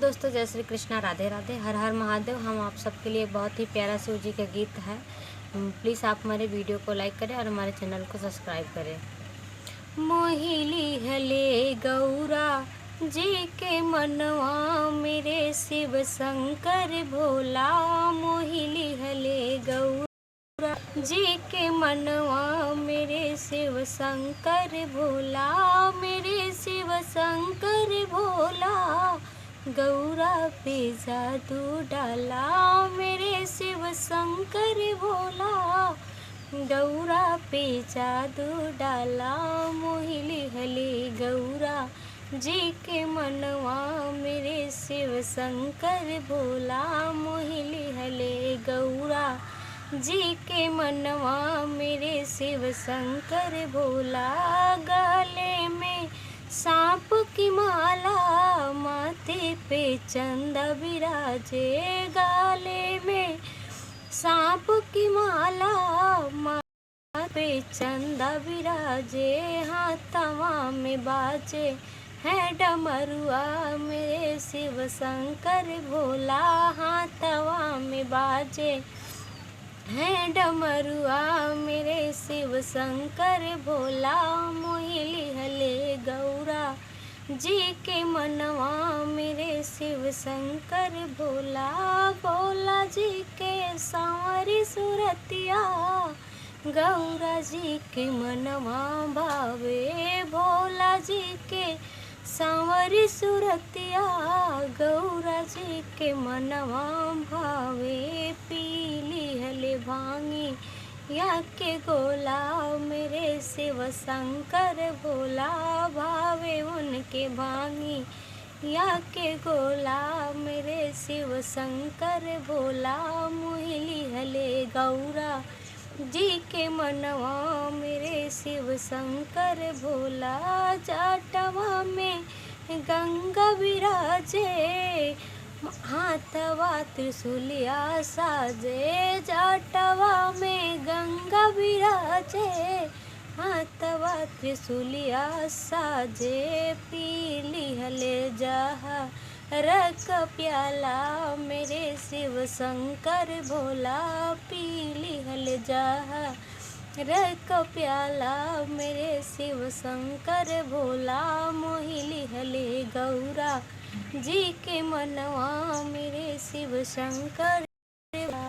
दोस्तों, जय श्री कृष्णा, राधे राधे, हर हर महादेव। हम आप सबके लिए बहुत ही प्यारा शिव जी का गीत है। प्लीज़ आप हमारे वीडियो को लाइक करें और हमारे चैनल को सब्सक्राइब करें। मोहिली हले गौरा जी के मनवा, मेरे शिव शंकर भोला। मोहिली हले गौरा जी के मनवा, मेरे शिव शंकर भोला। मेरे शिव शंकर भोला, गौरा पे जादू डाला। मेरे शिव शंकर भोला, गौरा पे जादू डाला। मोहिली हले गौरा जी के मनवा, मेरे शिव शंकर भोला। मोहिली हले गौरा जी के मनवा, मेरे शिव शंकर भोला। गले में सांप की माला, माथे पे चंदा विराजे। गले में सांप की माला, माथे पे चंदा विराजे। हाथवा में बाजे है डमरुआ, मेरे शिव शंकर भोला। हाथवा में बाजे है डमरुआ, मेरे शिव शंकर भोला। मोहिली हले गौरा जी के मनवा, मेरे शिव शंकर भोला। भोला जी के सांवरी सूरतिया, गौरा जी के मनवा भावे। भोला जी के सांवरी सूरतिया, गौरा जी के मनवा भावे। पीली हले भांगी या के गोला, मेरे शिव शंकर भोला। भावे उनके भांगी या के गोला, मेरे शिव शंकर भोला। मोहिली हले गौरा जी के मनवा, मेरे शिव शंकर भोला। जाटवा में गंगा विराजे, हाथवा त्रिशूलिया साजे। जाटवा में गंगा विराजे, हाथवा त्रिशूलिया साजे। पीली हले जहा रक प्याला, मेरे शिव शंकर भोला। पीली हले जहा रक प्याला, मेरे शिव शंकर भोला। मोहिली हले गौरा जी के मनवा, मेरे शिव शंकर